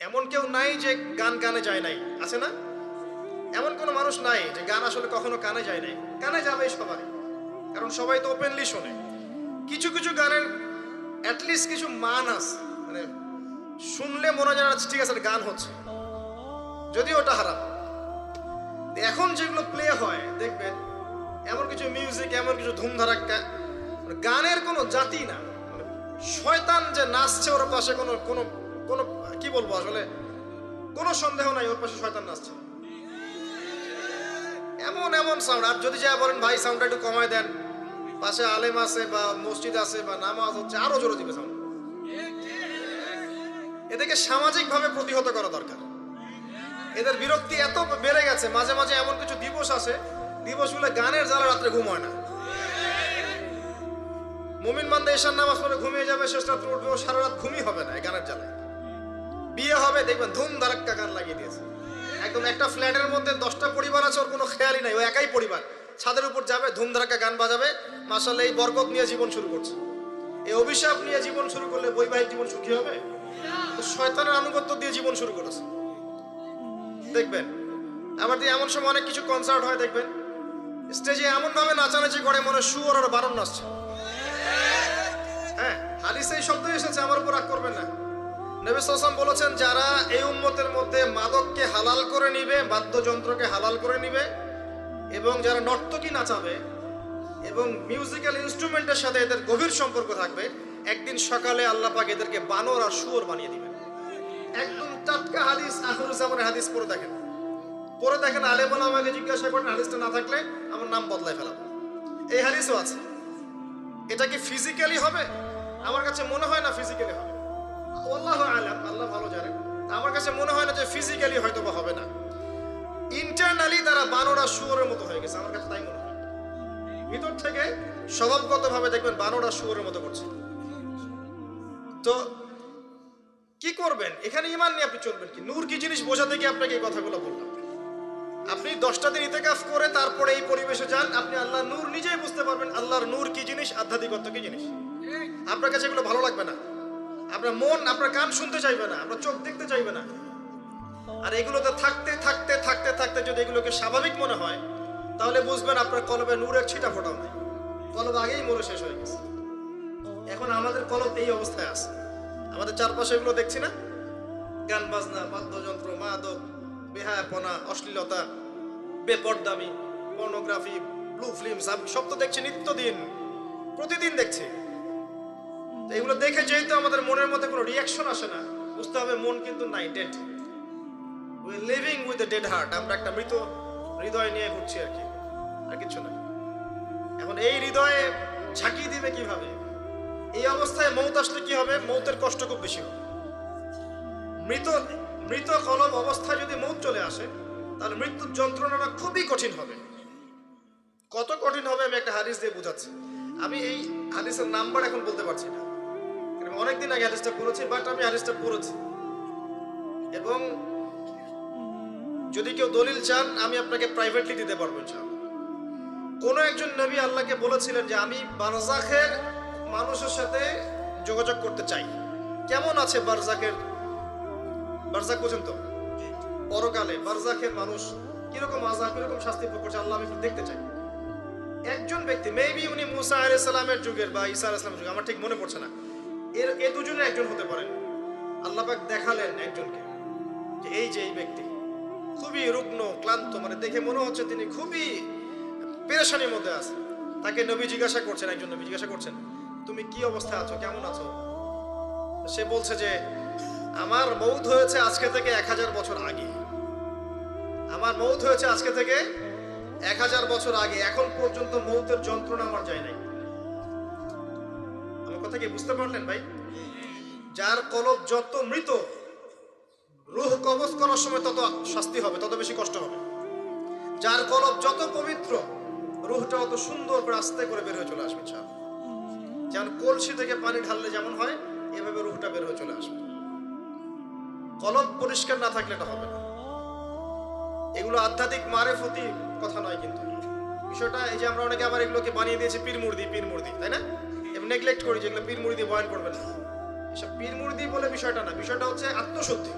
এমন কেউ নাই যে গান কানে যায় নাই, আছে না? এমন কোনো মানুষ নাই যে গান আসলে কখনো কানে যায় নাই। কানে যাবেই সবাই, কারণ সবাই তো ওপেনলি শোনে। কিছু কিছু গানের অ্যাটলিস্ট কিছু মান আছে, মানে শুনলে মনে হয় ঠিক আছে গান হচ্ছে, যদিও ওটা হারাম। এখন যেগুলো প্লে হয় দেখবেন, এমন কিছু মিউজিক, এমন কিছু ধুমধারাক্কা, গানের কোনো জাতি না। শয়তান যে নাচছে ওর পাশে, কোনো কোনো কোনো কি বলবো আসলে, কোনো সন্দেহ নাই ওর পাশে শয়তান নাচছে। এমন এমন সাউন্ড, আর যদি যা বলেন ভাই সাউন্ডটা একটু কমায় দেন, পাশে আলেম আছে বা মসজিদ আছে বা নামাজ হচ্ছে, আরো জোরে দিবে সাউন্ড। এদেরকে সামাজিকভাবে প্রতিহত করা দরকার। এদের বিরক্তি এত বেড়ে গেছে, মাঝে মাঝে এমন কিছু দিবস আছে, দিবসগুলো গানের জ্বালা রাত্রে ঘুম হয় না। মুমিন বান্দা এশার নামাজ পড়ে ঘুমিয়ে যাবে, শেষ রাত্রে উঠবে, ও সারা রাত ঘুমই হবে না এই গানের জ্বালায়। বিয়ে হবে দেখবেন ধুম ধারাক্কা গান লাগিয়ে দিয়েছে। একদম একটা ফ্ল্যাটের মধ্যে 10টা পরিবার আছে, ওর কোনো খেয়ালই নাই, ও একাই পরিবার, ছাদের উপর যাবে, ধুম ধারাক্কা গান বাজাবে, মাশাআল্লাহ এই বরকত নিয়ে জীবন শুরু করছে। এই অভিশাপ নিয়ে জীবন শুরু করলে বৈবাহিক জীবন সুখী হবে? শয়তানের আনুগত্য দিয়ে জীবন শুরু করেছে। দেখবেন আবার দিয়ে এমন সময় অনেক কিছু কনসার্ট হয়, দেখবেন স্টেজে এমন ভাবে নাচানাচি করে মনে শুয়োর আর বারণ নাচছে। হ্যাঁ, হাদিসে এই শব্দ এসেছে, আমার উপর রাগ করবেন না। নবী সাল্লাল্লাহু আলাইহি ওয়াসাল্লাম বলেছেন, যারা এই উম্মতের মধ্যে মাদককে হালাল করে নিবে, বাদ্যযন্ত্রকে হালাল করে নিবে, এবং যারা নর্তকী নাচাবে এবং মিউজিক্যাল ইনস্ট্রুমেন্টের সাথে এদের গভীর সম্পর্ক থাকবে, একদিন সকালে আল্লাহ পাক এদেরকে বানর আর শুয়োর বানিয়ে দিবেন। একদম টাটকা হাদিস, আখিরুজ্জামানের হাদিস। পড়ে দেখেন, আলেম ওলামাকে জিজ্ঞাসা করেন, হাদিসটা না থাকলে আমার নাম বদলায় ফেলাবো। এই হাদিসও আছে। এটা কি ফিজিক্যালি হবে? আমার কাছে মনে হয় না ফিজিক্যালি হবে, আল্লাহু আ'লাম, আল্লাহ ভালো জানেন। আমার কাছে মনে হয় না যে ফিজিক্যালি হয়তো বা হবে না, ইন্টারনালি তারা বানর আর শুয়োরের মতো হয়ে গেছে, আমার কাছে তাই মনে হয়। ভিতর থেকে স্বভাবগতভাবে দেখবেন বানর আর শুয়োরের মতো করছে। তো কি করবেন? এখানে ঈমান নিয়ে আপনি চলবেন কি? নূর কি জিনিস বোঝাতে গিয়ে আপনাকে এই কথাগুলো বললাম। আপনি 10টা দিন ইতিকাফ করে তারপরে এই পরিবেশে যান, আপনি আল্লাহর নূর নিজেই বুঝতে পারবেন, আল্লাহর নূর কি জিনিস, আধ্যাত্মিকত্ব কি জিনিস। আপনার কাছে এগুলো ভালো লাগবে না, আপনার মন, আপনার কান শুনতে চাইবে না, আপনার চোখ দেখতে চাইবে না। আর এগুলোতে থাকতে থাকতে থাকতে থাকতে যদি এগুলোকে স্বাভাবিক মনে হয়, তাহলে বুঝবেন আপনার কলবে নূরের ছিটা ফোটাও নাই, কলব আগেই মরে শেষ হয়ে গেছে। এখন আমাদের কলব এই অবস্থায় আছে। আমাদের চারপাশে এগুলো দেখছি না, গান বাজনা, বাদ্যযন্ত্র, মাদক, বেহায়াপনা, অশ্লীলতা, বেপরদামি, পর্নোগ্রাফি, ব্লু ফিল্ম, সব তো দেখছি নিত্যদিন, প্রতিদিন দেখছি। এগুলো দেখে যেহেতু আমাদের মনের মধ্যে কোনো রিয়াকশন আসে না, বুঝতে হবে মন কিন্তু নাই, dead. We are living with a dead heart. আমরা একটা মৃত হৃদয় নিয়ে ঘুরছি আর কি, আর কিছু না। এখন এই হৃদয়ে ঝাঁকি দিবে কিভাবে? এই অবস্থায় মৌত আসলে কি হবে? মৌতের কষ্ট খুব বেশি হবে। মৃত কলব অবস্থায় যদি মৌত চলে আসে, তাহলে মৃত্যুর যন্ত্রণাটা খুবই কঠিন হবে। কত কঠিন হবে আমি একটা হাদিস দিয়ে বোঝাচ্ছি। আমি এই হাদিসের নাম্বার এখন বলতে পারছি না, অনেকদিন আগে হাদিসটা পড়েছি, বাট আমি হাদিসটা পড়েছি। এবং যদি কেউ দলিল চান আমি আপনাকে প্রাইভেটলি দিতে পারবো ইনশাআল্লাহ। কোন একজন নবী আল্লাহকে বলেছিলেন যে আমি বারজাখের মানুষের সাথে যোগাযোগ করতে চাই। কেমন আছে বারজাখ বুঝেন তো? পরকালে বারজাখের মানুষ কিরকম আযাব, কিরকম শাস্তি ভোগ করছে, আল্লাহ আমি দেখতে চাই। একজন ব্যক্তি, মেবি উনি মুসা আলাইহিস সালামের যুগের বা ঈসা আলাইহিস সালামের যুগের, আমার ঠিক মনে পড়ছে না, এর দুজনের একজন হতে পারেন। আল্লাহ পাক দেখালেন একজনকে যে এই ব্যক্তি খুবই রুগ্ন, ক্লান্ত, মানে দেখে মনে হচ্ছে তিনি খুবই পেরেশানির মধ্যে আছে। তাকে নবী জিজ্ঞাসা করছেন, একজন নবী জিজ্ঞাসা করছেন, তুমি কি অবস্থায় আছো, কেমন আছো? সে বলছে যে আমার মৌত হয়েছে আজকে থেকে 1000 বছর আগে। আমার মৌত হয়েছে আজকে থেকে 1000 বছর আগে, এখন পর্যন্ত মৌতের যন্ত্রণা আমার যায় নাই। আমার কথা কি বুঝতে পারলেন ভাই? যার কলব যত মৃত, রূহ কবজ করার সময় তত শাস্তি হবে, তত বেশি কষ্ট হবে। যার কলব যত পবিত্র, রূহটা অত সুন্দর করে আস্তে করে বের হয়ে চলে আসবে। যেমন কলসি থেকে পানি ঢাললে যেমন হয়, এভাবে রূহটা বের হয়ে চলে আসবে। কলব পরিষ্কার না থাকলে এটা হবে না। এগুলো আধ্যাত্মিক মারেফতি কথা নয় কিন্তু বিষয়টা। এই যে আমরা অনেকে আবার এগুলোকে বানিয়ে দিয়েছি পীর মুর্দি, তাই না? এবং নেগলেক্ট করি যেগুলো পীর মুর্দি বয়ান করবেন না। এসব পীর মুর্দি বলে বিষয়টা না, বিষয়টা হচ্ছে আত্মশুদ্ধি।